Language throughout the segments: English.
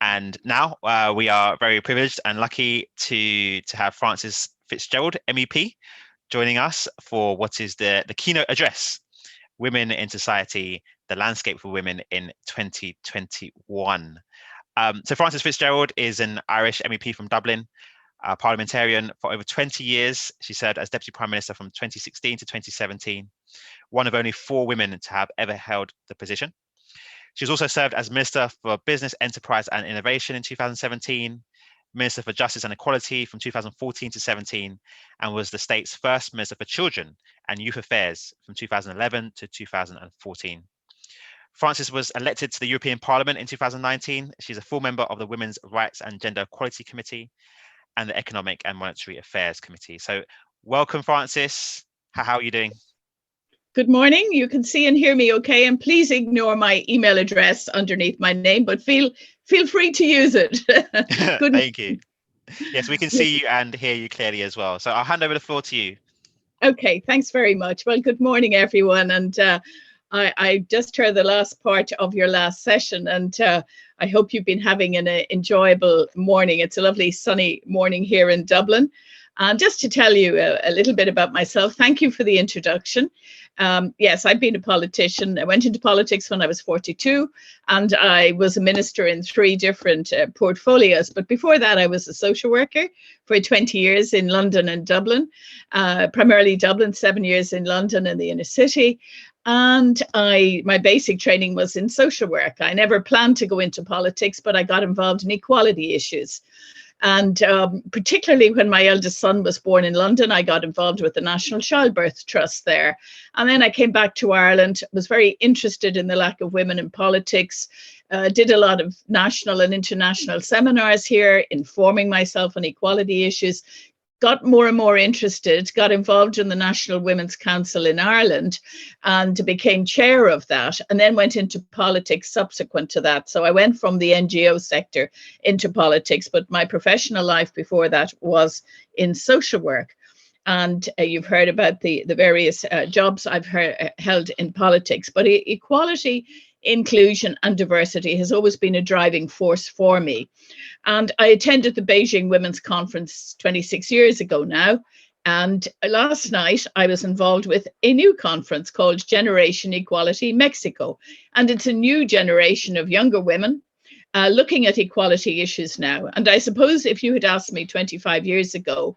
And now we are very privileged and lucky to have Frances Fitzgerald MEP joining us for what is the Keynote Address, Women in Society, the Landscape for Women in 2021. So Frances Fitzgerald is an Irish MEP from Dublin, a parliamentarian for over 20 years. She served as Deputy Prime Minister from 2016 to 2017, one of only 4 women to have ever held the position. She's also served as Minister for Business, Enterprise and Innovation in 2017, Minister for Justice and Equality from 2014 to 17, and was the state's first Minister for Children and Youth Affairs from 2011 to 2014. Frances was elected to the European Parliament in 2019. She's a full member of the Women's Rights and Gender Equality Committee and the Economic and Monetary Affairs Committee. So welcome, Frances. How are you doing? Good morning. You can see and hear me okay, and please ignore my email address underneath my name, but feel free to use it. Thank you. Yes, we can see you and hear you clearly as well. So I'll hand over the floor to you. Okay, thanks very much. Well, good morning, everyone. And I just heard the last part of your last session, and I hope you've been having an enjoyable morning. It's a lovely sunny morning here in Dublin. And just to tell you a little bit about myself, thank you for the introduction. Yes, I've been a politician. I went into politics when I was 42, and I was a minister in 3 different portfolios. But before that, I was a social worker for 20 years in London and Dublin, primarily Dublin, 7 years in London and the inner city. And my basic training was in social work. I never planned to go into politics, but I got involved in equality issues. And particularly when my eldest son was born in London, I got involved with the National Childbirth Trust there. And then I came back to Ireland, was very interested in the lack of women in politics, did a lot of national and international seminars here, informing myself on equality issues, got more and more interested, got involved in the National Women's Council in Ireland and became chair of that, and then went into politics subsequent to that. So I went from the NGO sector into politics, but my professional life before that was in social work. And you've heard about the various jobs I've held in politics, but equality, inclusion and diversity has always been a driving force for me. And I attended the Beijing Women's Conference 26 years ago now. And last night I was involved with a new conference called Generation Equality Mexico. And it's a new generation of younger women looking at equality issues now. And I suppose if you had asked me 25 years ago,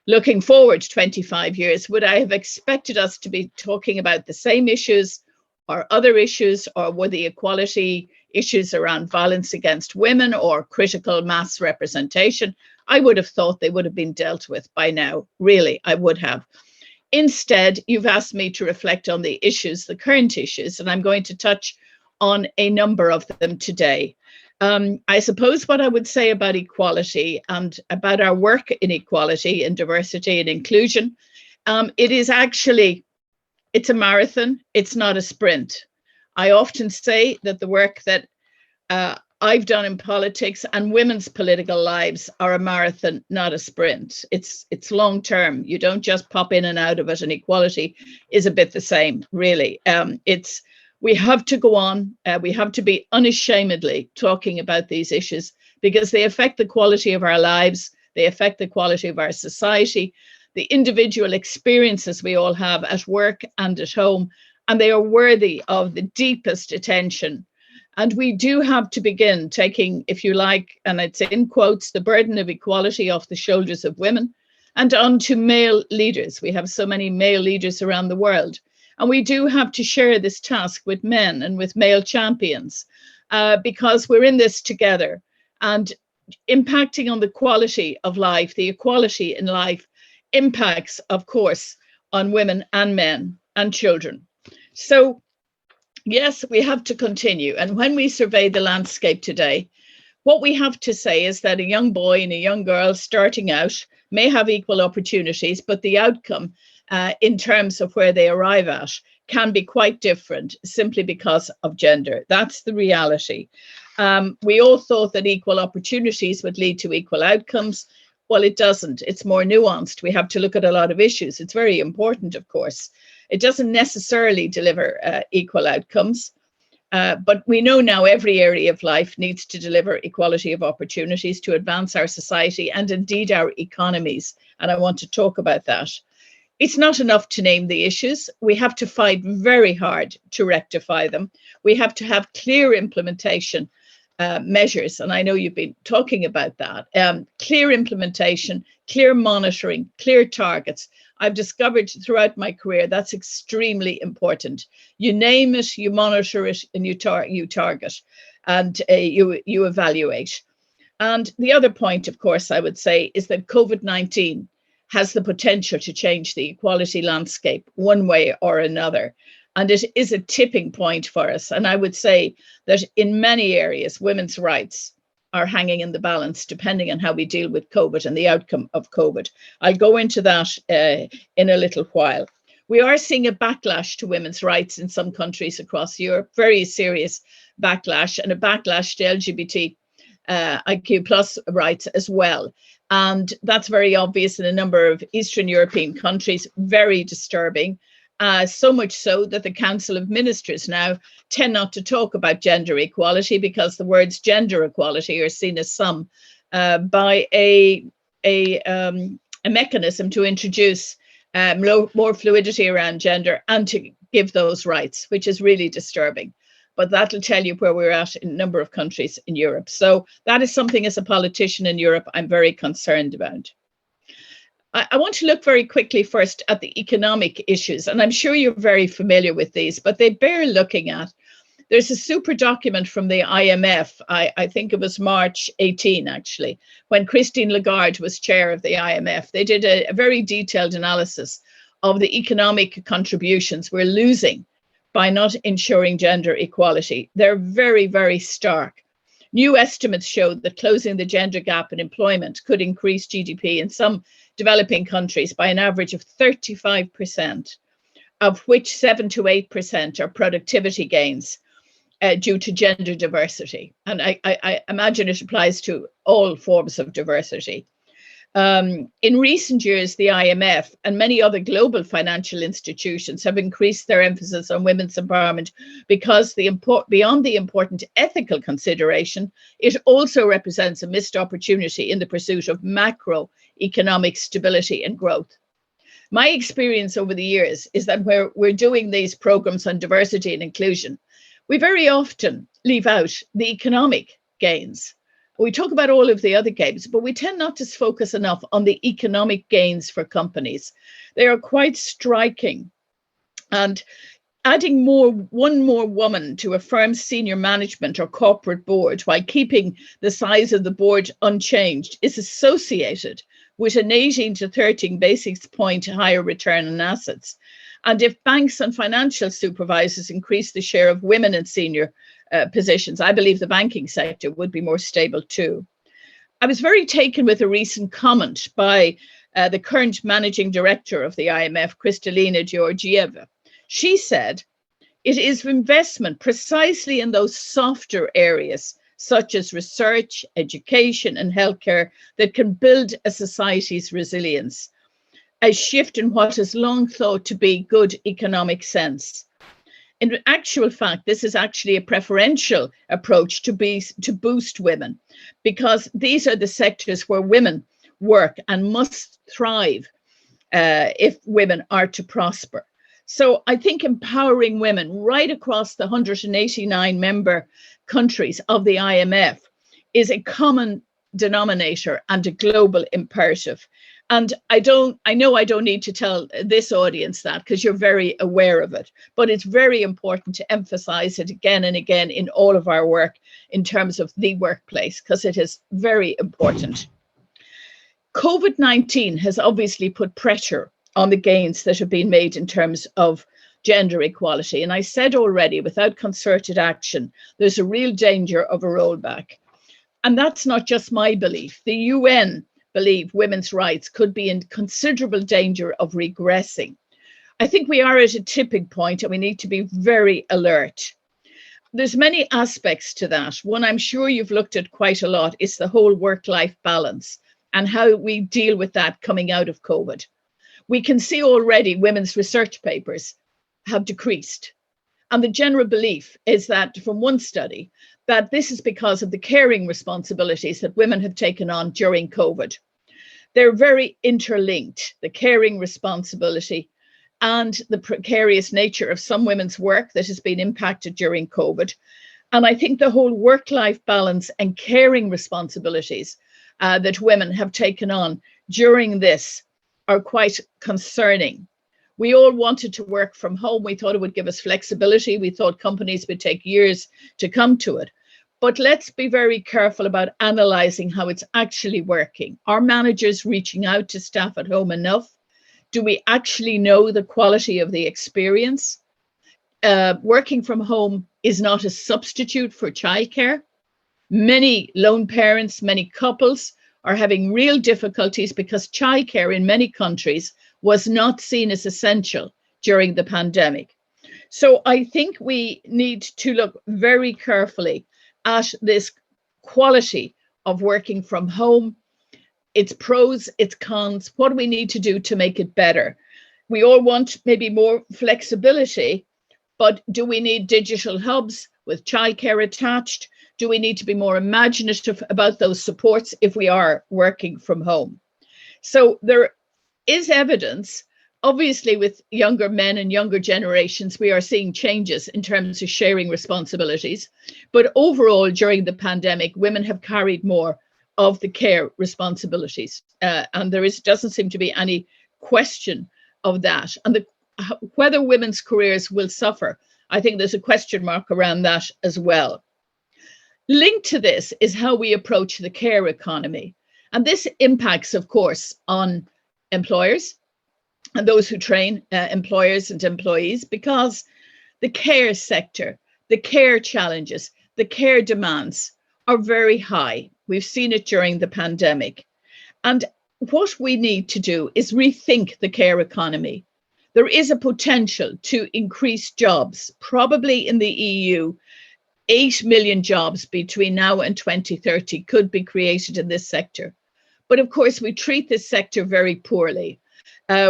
looking forward 25 years, would I have expected us to be talking about the same issues or other issues, or were the equality issues around violence against women or critical mass representation? I would have thought they would have been dealt with by now. Really, I would have. Instead, you've asked me to reflect on the issues, the current issues, and I'm going to touch on a number of them today. I suppose what I would say about equality and about our work in equality and diversity and inclusion, it is actually, it's a marathon, it's not a sprint. I often say that the work that I've done in politics and women's political lives are a marathon, not a sprint. It's long term. You don't just pop in and out of it, and equality is a bit the same, really. We have to go on. We have to be unashamedly talking about these issues because they affect the quality of our lives. They affect the quality of our society, the individual experiences we all have at work and at home, and they are worthy of the deepest attention. And we do have to begin taking, if you like, and it's in quotes, the burden of equality off the shoulders of women and onto male leaders. We have so many male leaders around the world. And we do have to share this task with men and with male champions because we're in this together. And impacting on the quality of life, the equality in life, impacts, of course, on women and men and children. So, yes, we have to continue. And when we survey the landscape today, what we have to say is that a young boy and a young girl starting out may have equal opportunities, but the outcome in terms of where they arrive at can be quite different simply because of gender. That's the reality. We all thought that equal opportunities would lead to equal outcomes. Well, it doesn't. It's more nuanced. We have to look at a lot of issues. It's very important, of course. It doesn't necessarily deliver equal outcomes. But we know now every area of life needs to deliver equality of opportunities to advance our society and indeed our economies. And I want to talk about that. It's not enough to name the issues. We have to fight very hard to rectify them. We have to have clear implementation measures. And I know you've been talking about that. Clear implementation, clear monitoring, clear targets. I've discovered throughout my career that's extremely important. You name it, you monitor it, and you target, and you evaluate. And the other point, of course, I would say is that COVID-19 has the potential to change the equality landscape one way or another. And it is a tipping point for us. And I would say that in many areas, women's rights are hanging in the balance, depending on how we deal with COVID and the outcome of COVID. I'll go into that in a little while. We are seeing a backlash to women's rights in some countries across Europe, very serious backlash, and a backlash to LGBT IQ plus rights as well. And that's very obvious in a number of Eastern European countries, very disturbing. So much so that the Council of Ministers now tend not to talk about gender equality because the words gender equality are seen as some by a mechanism to introduce more fluidity around gender and to give those rights, which is really disturbing. But that'll tell you where we're at in a number of countries in Europe. So that is something as a politician in Europe I'm very concerned about. I want to look very quickly first at the economic issues, and I'm sure you're very familiar with these, but they bear looking at. There's a super document from the IMF, I think it was March 18 actually, when Christine Lagarde was chair of the IMF. They did a very detailed analysis of the economic contributions we're losing by not ensuring gender equality. They're very, very stark. New estimates show that closing the gender gap in employment could increase GDP in some developing countries by an average of 35%, of which 7 to 8% are productivity gains due to gender diversity. And I imagine it applies to all forms of diversity. In recent years, the IMF and many other global financial institutions have increased their emphasis on women's empowerment because beyond the important ethical consideration, it also represents a missed opportunity in the pursuit of macroeconomic stability and growth. My experience over the years is that where we're doing these programs on diversity and inclusion, we very often leave out the economic gains. We talk about all of the other gains, but we tend not to focus enough on the economic gains for companies. They are quite striking. And adding one more woman to a firm's senior management or corporate board while keeping the size of the board unchanged is associated with an 18 to 13 basis point higher return on assets. And if banks and financial supervisors increase the share of women in senior positions, I believe the banking sector would be more stable too. I was very taken with a recent comment by the current managing director of the IMF, Kristalina Georgieva. She said, it is investment precisely in those softer areas, such as research, education, and healthcare, that can build a society's resilience, a shift in what is long thought to be good economic sense. In actual fact, this is actually a preferential approach to boost women, because these are the sectors where women work and must thrive if women are to prosper. So I think empowering women right across the 189 member countries of the IMF is a common denominator and a global imperative. And I know I don't need to tell this audience that because you're very aware of it, but it's very important to emphasize it again and again in all of our work in terms of the workplace, because it is very important. COVID-19 has obviously put pressure on the gains that have been made in terms of gender equality. And I said already, without concerted action, there's a real danger of a rollback. And that's not just my belief. The UN believe women's rights could be in considerable danger of regressing. I think we are at a tipping point and we need to be very alert. There's many aspects to that. One I'm sure you've looked at quite a lot is the whole work-life balance and how we deal with that coming out of COVID. We can see already women's research papers have decreased. And the general belief is that, from one study, that this is because of the caring responsibilities that women have taken on during COVID. They're very interlinked, the caring responsibility and the precarious nature of some women's work that has been impacted during COVID. And I think the whole work-life balance and caring responsibilities that women have taken on during this are quite concerning. We all wanted to work from home. We thought it would give us flexibility. We thought companies would take years to come to it. But let's be very careful about analysing how it's actually working. Are managers reaching out to staff at home enough? Do we actually know the quality of the experience? Working from home is not a substitute for childcare. Many lone parents, many couples are having real difficulties because childcare in many countries was not seen as essential during the pandemic. So I think we need to look very carefully at this quality of working from home, its pros, its cons. What do we need to do to make it better? We all want maybe more flexibility, but do we need digital hubs with childcare attached? Do we need to be more imaginative about those supports if we are working from home? So there is evidence, obviously, with younger men and younger generations, we are seeing changes in terms of sharing responsibilities. But overall, during the pandemic, women have carried more of the care responsibilities. And there doesn't seem to be any question of that. And whether women's careers will suffer, I think there's a question mark around that as well. Linked to this is how we approach the care economy. And this impacts, of course, on employers and those who train employers and employees, because the care sector, the care challenges, the care demands are very high. We've seen it during the pandemic. And what we need to do is rethink the care economy. There is a potential to increase jobs, probably in the EU. 8 million jobs between now and 2030 could be created in this sector. But of course, we treat this sector very poorly.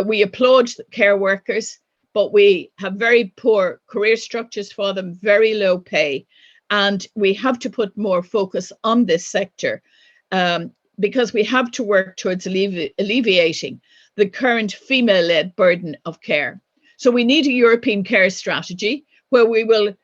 We applaud care workers, but we have very poor career structures for them, very low pay. And we have to put more focus on this sector because we have to work towards alleviating the current female-led burden of care. So we need a European care strategy where we will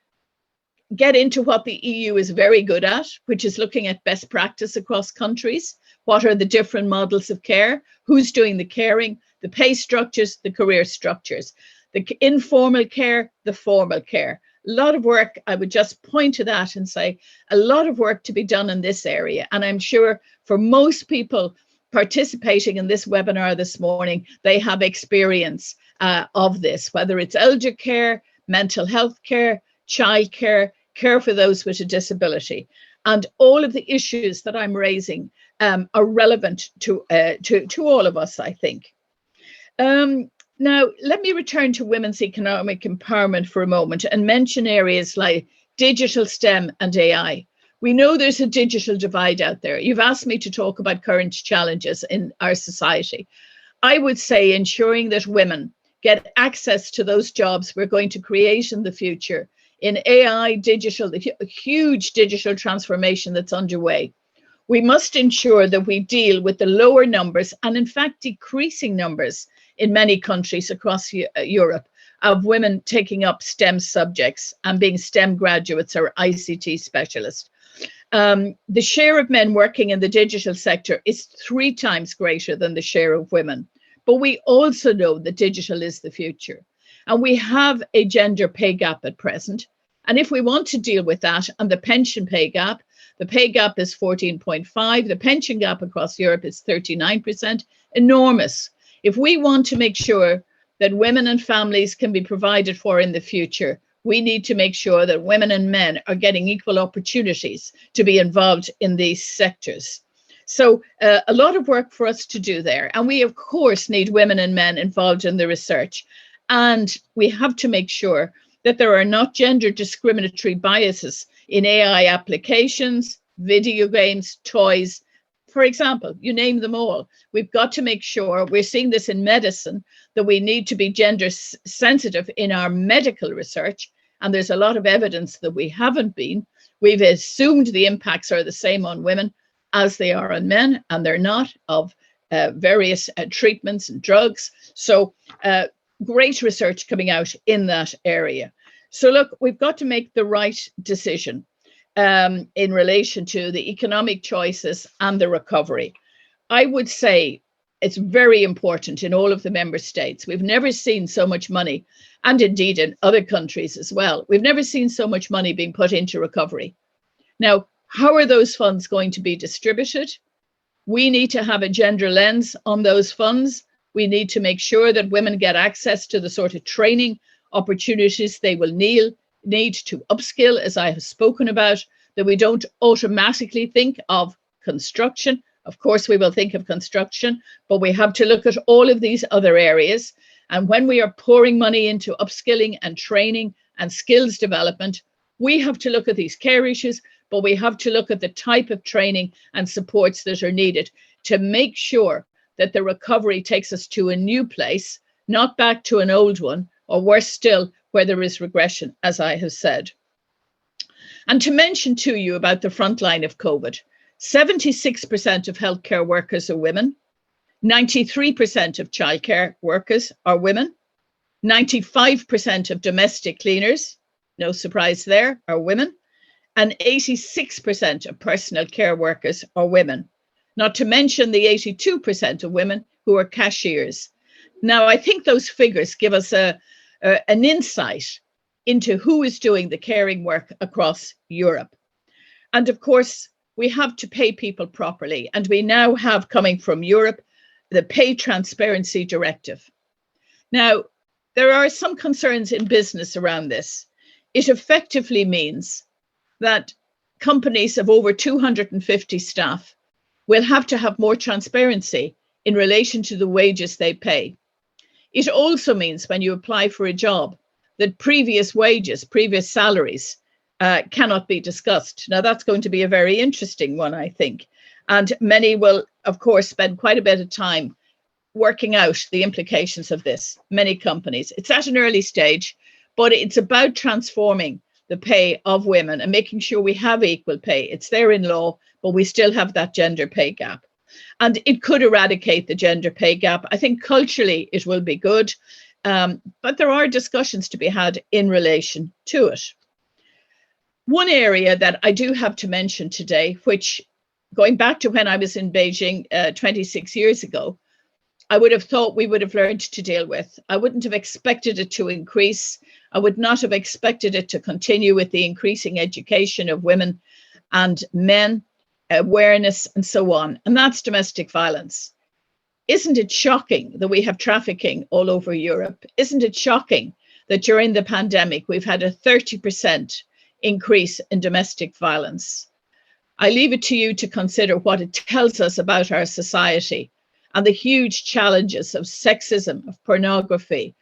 get into what the EU is very good at, which is looking at best practice across countries. What are the different models of care? Who's doing the caring? The pay structures, the career structures, the informal care, the formal care. A lot of work, I would just point to that and say, a lot of work to be done in this area. And I'm sure for most people participating in this webinar this morning, they have experience of this, whether it's elder care, mental health care, childcare, care for those with a disability. And all of the issues that I'm raising are relevant to all of us, I think. Now, let me return to women's economic empowerment for a moment and mention areas like digital STEM and AI. We know there's a digital divide out there. You've asked me to talk about current challenges in our society. I would say ensuring that women get access to those jobs we're going to create in the future in AI, digital, the huge digital transformation that's underway. We must ensure that we deal with the lower numbers and in fact decreasing numbers in many countries across Europe of women taking up STEM subjects and being STEM graduates or ICT specialists. The share of men working in the digital sector is 3 times greater than the share of women. But we also know that digital is the future. And we have a gender pay gap at present. And if we want to deal with that and the pension pay gap, the pay gap is 14.5. The pension gap across Europe is 39%, enormous. If we want to make sure that women and families can be provided for in the future, we need to make sure that women and men are getting equal opportunities to be involved in these sectors. So a lot of work for us to do there. And we, of course, need women and men involved in the research. And we have to make sure that there are not gender discriminatory biases in AI applications, video games, toys. For example, you name them all. We've got to make sure, we're seeing this in medicine, that we need to be gender sensitive in our medical research. and there's a lot of evidence that we haven't been. We've assumed the impacts are the same on women as they are on men, and they're not, of various treatments and drugs. So great research coming out in that area. So look, we've got to make the right decision in relation to the economic choices and the recovery. I would say it's very important in all of the member states. We've never seen so much money, and indeed in other countries as well. We've never seen so much money being put into recovery. Now, how are those funds going to be distributed? We need to have a gender lens on those funds. We need to make sure that women get access to the sort of training opportunities they will need to upskill, as I have spoken about, that we don't automatically think of construction. Of course, we will think of construction, but we have to look at all of these other areas. And when we are pouring money into upskilling and training and skills development, we have to look at these care issues, but we have to look at the type of training and supports that are needed to make sure that the recovery takes us to a new place, not back to an old one, or worse still, where there is regression, as I have said. And to mention to you about the front line of COVID, 76% of healthcare workers are women, 93% of childcare workers are women, 95% of domestic cleaners, no surprise there, are women, and 86% of personal care workers are women, not to mention the 82% of women who are cashiers. Now, I think those figures give us an insight into who is doing the caring work across Europe. And of course, we have to pay people properly. And we now have, coming from Europe, the Pay Transparency Directive. Now, there are some concerns in business around this. It effectively means that companies of over 250 staff will have to have more transparency in relation to the wages they pay. It also means when you apply for a job that previous wages, previous salaries cannot be discussed. Now, that's going to be a very interesting one, I think. And many will, of course, spend quite a bit of time working out the implications of this, many companies. It's at an early stage, but it's about transforming the pay of women and making sure we have equal pay. It's there in law, but we still have that gender pay gap. And it could eradicate the gender pay gap. I think culturally it will be good, but there are discussions to be had in relation to it. One area that I do have to mention today, which going back to when I was in Beijing 26 years ago, I would have thought we would have learned to deal with. I wouldn't have expected it to increase. I would not have expected it to continue with the increasing education of women and men, awareness and so on. And that's domestic violence. Isn't it shocking that we have trafficking all over Europe? Isn't it shocking that during the pandemic, we've had a 30% increase in domestic violence? I leave it to you to consider what it tells us about our society and the huge challenges of sexism, of pornography,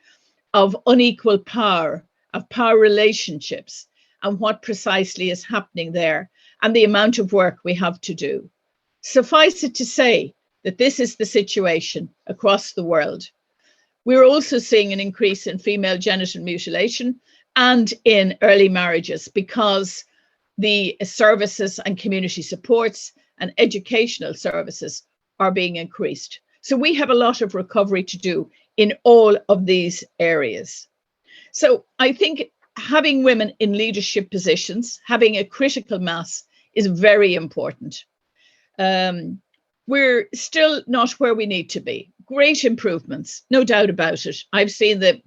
of unequal power, of power relationships, and what precisely is happening there, and the amount of work we have to do. Suffice it to say that this is the situation across the world. We're also seeing an increase in female genital mutilation and in early marriages because the services and community supports and educational services are being increased. So we have a lot of recovery to do in all of these areas. So I think having women in leadership positions, having a critical mass is very important. We're still not where we need to be. Great improvements, no doubt about it. I've seen the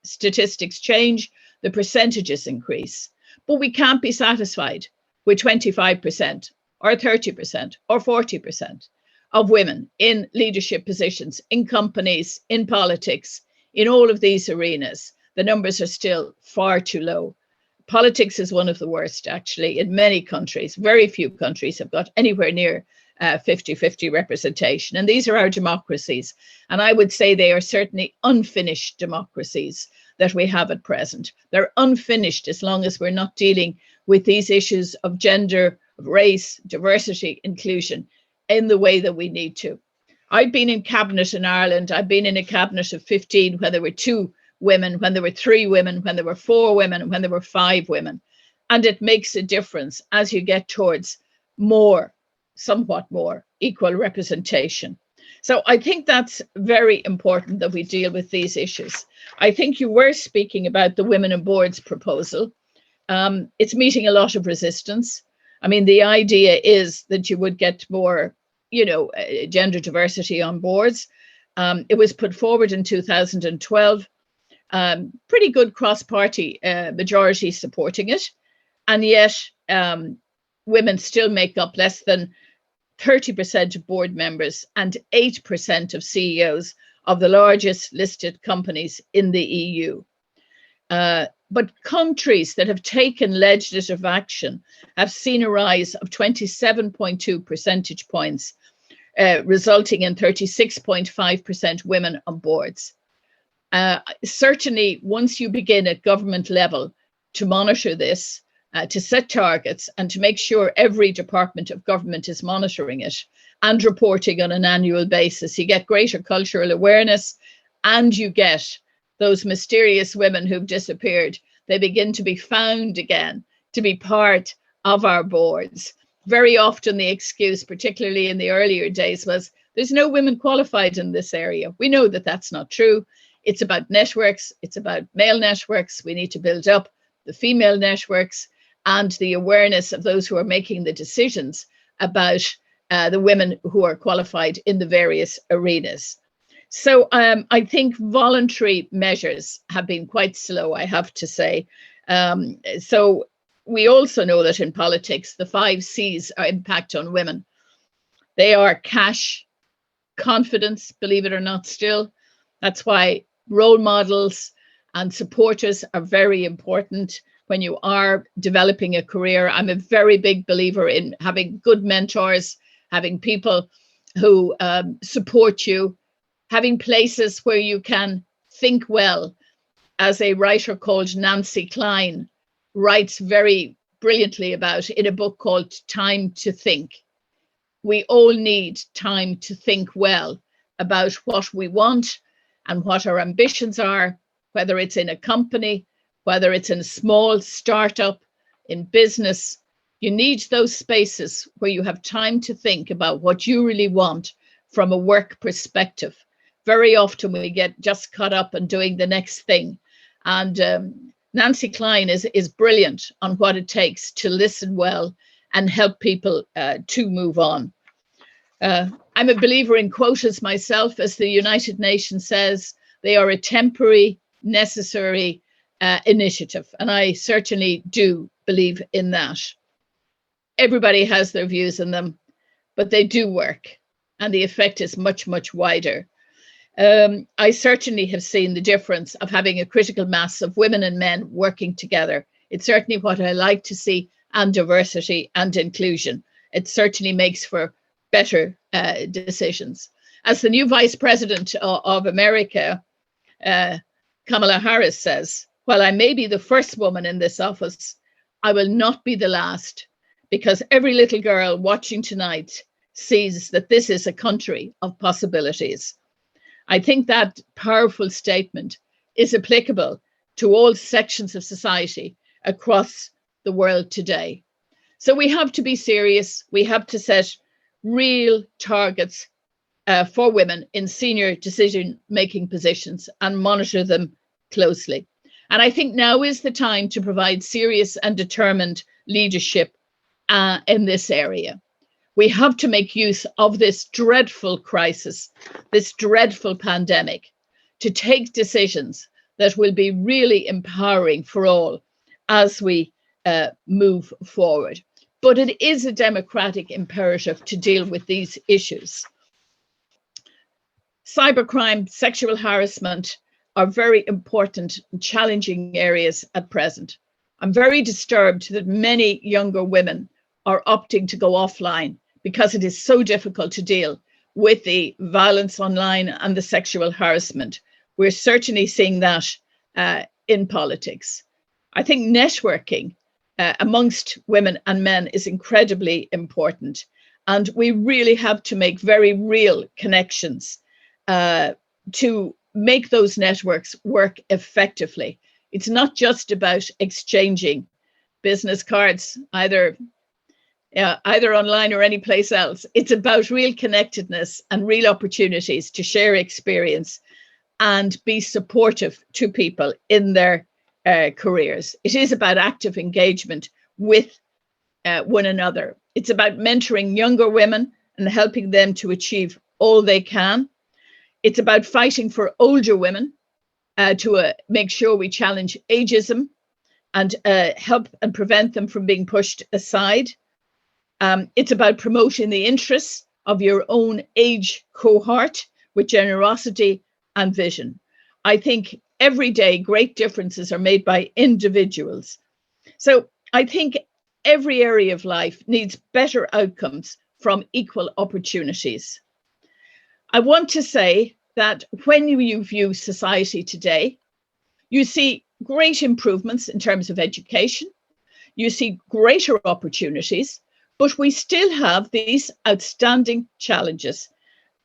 statistics change, the percentages increase, but we can't be satisfied with 25% or 30% or 40% of women in leadership positions, in companies, in politics, in all of these arenas. The numbers are still far too low. Politics is one of the worst, actually, in many countries. Very few countries have got anywhere near 50-50 representation. And these are our democracies. And I would say they are certainly unfinished democracies that we have at present. They're unfinished as long as we're not dealing with these issues of gender, of race, diversity, inclusion in the way that we need to. I've been in cabinet in Ireland. I've been in a cabinet of 15 where there were 2 women, when there were 3 women, when there were 4 women, when there were 5 women. And it makes a difference as you get towards more, somewhat more equal representation. So I think that's very important that we deal with these issues. I think you were speaking about the Women on Boards proposal. It's meeting a lot of resistance. I mean, the idea is that you would get more, gender diversity on boards. It was put forward in 2012. Pretty good cross-party majority supporting it. And yet women still make up less than 30% of board members and 8% of CEOs of the largest listed companies in the EU. But countries that have taken legislative action have seen a rise of 27.2 percentage points, resulting in 36.5% women on boards. Certainly, once you begin at government level to monitor this, to set targets and to make sure every department of government is monitoring it and reporting on an annual basis, you get greater cultural awareness and you get those mysterious women who've disappeared. They begin to be found again to be part of our boards. Very often the excuse, particularly in the earlier days, was there's no women qualified in this area. We know that that's not true. It's about networks. It's about male networks. We need to build up the female networks and the awareness of those who are making the decisions about the women who are qualified in the various arenas. So I think voluntary measures have been quite slow, I have to say. So we also know that in politics, the 5 C's are impact on women. They are cash, confidence, believe it or not, still. That's why role models and supporters are very important when you are developing a career. I'm a very big believer in having good mentors, having people who support you, having places where you can think well. As a writer called Nancy Klein writes very brilliantly about in a book called Time to Think. We all need time to think well about what we want and what our ambitions are, whether it's in a company, whether it's in a small startup, in business. You need those spaces where you have time to think about what you really want from a work perspective. Very often we get just caught up in doing the next thing. And Nancy Klein is brilliant on what it takes to listen well and help people to move on. I'm a believer in quotas myself. As the United Nations says, they are a temporary, necessary initiative. And I certainly do believe in that. Everybody has their views in them, but they do work. And the effect is much, much wider. I certainly have seen the difference of having a critical mass of women and men working together. It's certainly what I like to see, and diversity and inclusion. It certainly makes for better decisions. As the new Vice President of America, Kamala Harris says, while I may be the first woman in this office, I will not be the last, because every little girl watching tonight sees that this is a country of possibilities. I think that powerful statement is applicable to all sections of society across the world today. So we have to be serious. We have to set real targets for women in senior decision-making positions and monitor them closely. And I think now is the time to provide serious and determined leadership in this area. We have to make use of this dreadful crisis, this dreadful pandemic, to take decisions that will be really empowering for all as we move forward. But it is a democratic imperative to deal with these issues. Cybercrime, sexual harassment are very important and challenging areas at present. I'm very disturbed that many younger women are opting to go offline because it is so difficult to deal with the violence online and the sexual harassment. We're certainly seeing that in politics. I think networking amongst women and men is incredibly important. And we really have to make very real connections to make those networks work effectively. It's not just about exchanging business cards, either online or any place else. It's about real connectedness and real opportunities to share experience and be supportive to people in their careers. It is about active engagement with one another. It's about mentoring younger women and helping them to achieve all they can. It's about fighting for older women to make sure we challenge ageism and help and prevent them from being pushed aside. It's about promoting the interests of your own age cohort with generosity and vision. I think every day great differences are made by individuals. So I think every area of life needs better outcomes from equal opportunities. I want to say that when you view society today, you see great improvements in terms of education, you see greater opportunities, but we still have these outstanding challenges.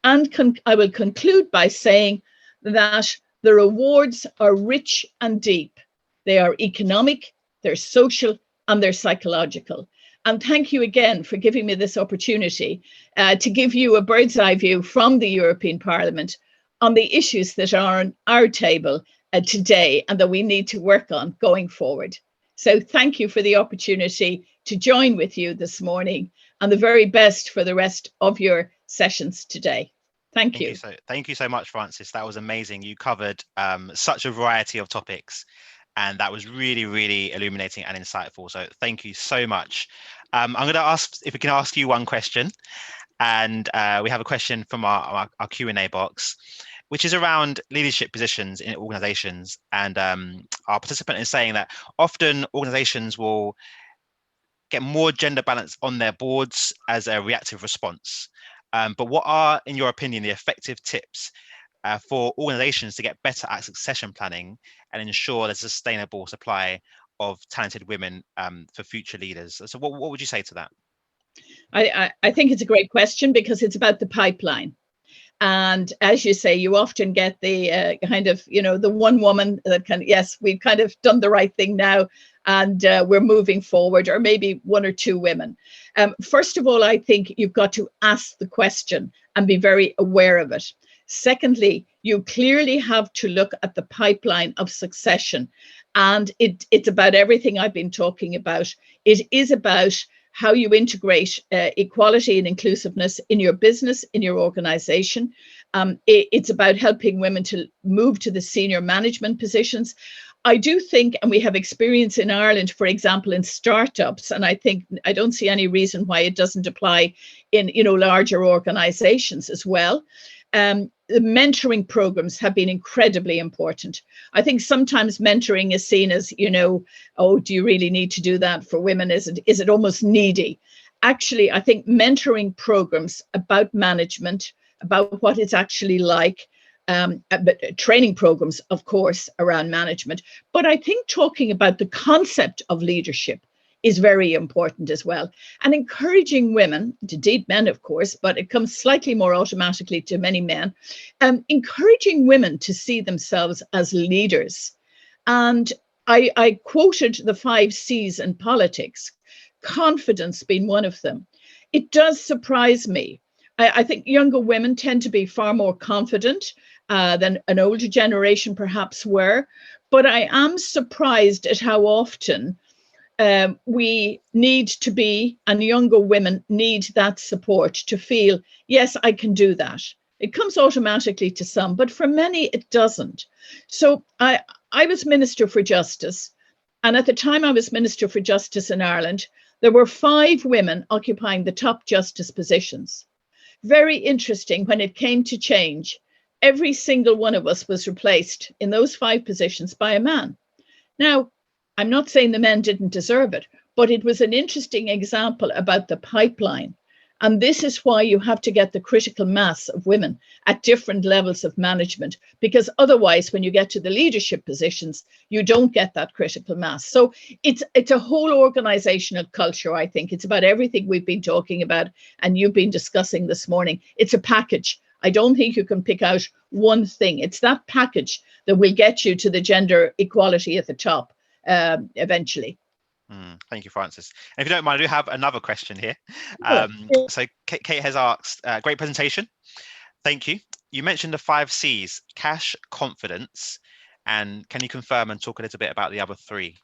And I will conclude by saying that the rewards are rich and deep. They are economic, they're social, and they're psychological. And thank you again for giving me this opportunity to give you a bird's eye view from the European Parliament on the issues that are on our table today and that we need to work on going forward. So thank you for the opportunity to join with you this morning, and the very best for the rest of your sessions today. Thank you. Thank you so much, Frances. That was amazing. You covered such a variety of topics, and that was really, really illuminating and insightful. So thank you so much. I'm going to ask if we can ask you one question, and we have a question from our Q&A box, which is around leadership positions in organizations. And our participant is saying that often organizations will get more gender balance on their boards as a reactive response. But what are, in your opinion, the effective tips for organizations to get better at succession planning and ensure there's a sustainable supply of talented women for future leaders? So what would you say to that? I think it's a great question because it's about the pipeline. And as you say, you often get the kind of, the one woman that can, yes, we've kind of done the right thing now and we're moving forward, or maybe one or two women. First of all, I think you've got to ask the question and be very aware of it. Secondly, you clearly have to look at the pipeline of succession. And it's about everything I've been talking about. It is about how you integrate equality and inclusiveness in your business, in your organization. It's about helping women to move to the senior management positions. I do think, and we have experience in Ireland, for example, in startups, and I don't see any reason why it doesn't apply in larger organizations as well. The mentoring programs have been incredibly important. I think sometimes mentoring is seen as, oh, do you really need to do that for women? Is it almost needy? Actually, I think mentoring programs about management, about what it's actually like, but training programs, of course, around management. But I think talking about the concept of leadership is very important as well. And encouraging women, indeed men, of course, but it comes slightly more automatically to many men, encouraging women to see themselves as leaders. And I quoted the 5 C's in politics, confidence being one of them. It does surprise me. I think younger women tend to be far more confident than an older generation perhaps were. But I am surprised at how often we need to be, and younger women need that support to feel, yes, I can do that. It comes automatically to some, but for many it doesn't. So I was Minister for Justice, and at the time I was Minister for Justice in Ireland, there were 5 women occupying the top justice positions. Very interesting, when it came to change, every single one of us was replaced in those 5 positions by a man. Now, I'm not saying the men didn't deserve it, but it was an interesting example about the pipeline. And this is why you have to get the critical mass of women at different levels of management, because otherwise, when you get to the leadership positions, you don't get that critical mass. So it's a whole organizational culture, I think. It's about everything we've been talking about and you've been discussing this morning. It's a package. I don't think you can pick out one thing. It's that package that will get you to the gender equality at the top eventually. Thank you, Frances. And if you don't mind, I do have another question here. So Kate has asked, great presentation. Thank you. You mentioned the 5 C's, cash, confidence, and can you confirm and talk a little bit about the other 3?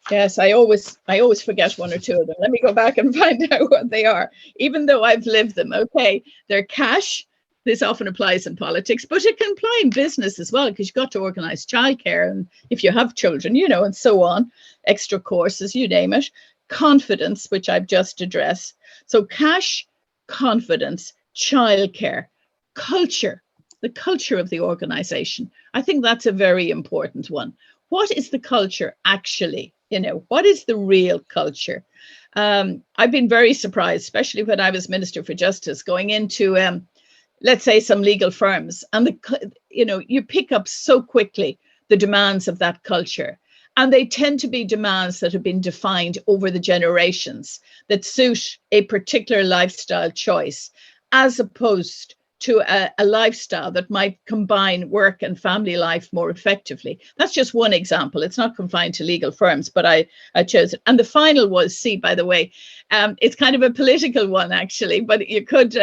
Yes, I always forget 1 or 2 of them. Let me go back and find out what they are, even though I've lived them. Okay, they're cash. This often applies in politics, but it can apply in business as well, because you've got to organize childcare, and if you have children, you know, and so on, extra courses, you name it. Confidence, which I've just addressed. So cash, confidence, childcare, culture, the culture of the organization. I think that's a very important one. What is the culture actually? You know, what is the real culture? I've been very surprised, especially when I was Minister for Justice, going into let's say some legal firms, and you pick up so quickly the demands of that culture, and they tend to be demands that have been defined over the generations that suit a particular lifestyle choice, as opposed to a lifestyle that might combine work and family life more effectively. That's just one example. It's not confined to legal firms, but I chose it. And the final was C, by the way. It's kind of a political one, actually, but you could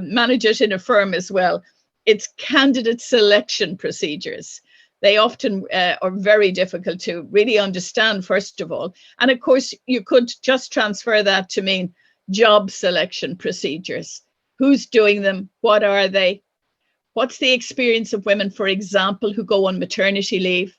manage it in a firm as well. It's candidate selection procedures. They often are very difficult to really understand, first of all. And of course, you could just transfer that to mean job selection procedures. Who's doing them? What are they? What's the experience of women, for example, who go on maternity leave?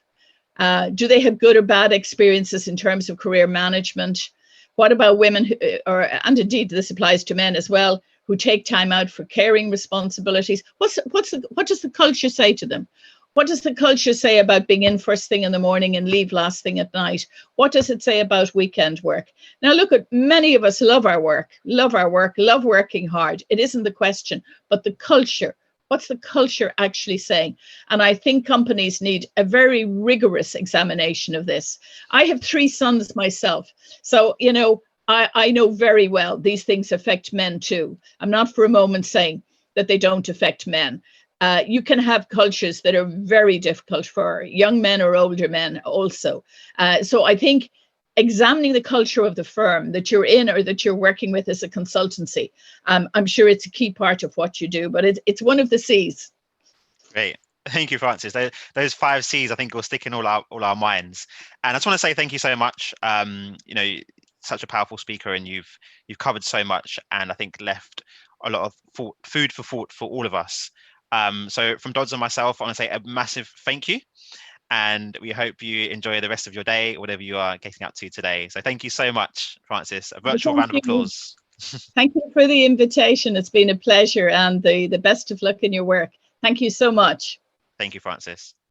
Do they have good or bad experiences in terms of career management? What about women, and indeed this applies to men as well, who take time out for caring responsibilities? What does the culture say to them? What does the culture say about being in first thing in the morning and leave last thing at night? What does it say about weekend work? Now, look, at many of us love our work, love working hard. It isn't the question, but the culture. What's the culture actually saying? And I think companies need a very rigorous examination of this. I have 3 sons myself. So, you know, I know very well these things affect men too. I'm not for a moment saying that they don't affect men. You can have cultures that are very difficult for young men or older men also. So I think examining the culture of the firm that you're in or that you're working with as a consultancy, I'm sure it's a key part of what you do, but it's one of the C's. Great. Thank you, Frances. Those 5 C's, I think, will stick in all our minds. And I just want to say thank you so much. You know, such a powerful speaker, and you've covered so much, and I think left a lot of food for thought for all of us. So from Dods and myself, I want to say a massive thank you, and we hope you enjoy the rest of your day, whatever you are getting up to today. So thank you so much, Frances. A virtual round of applause. Thank you for the invitation. It's been a pleasure, and the best of luck in your work. Thank you so much. Thank you, Frances.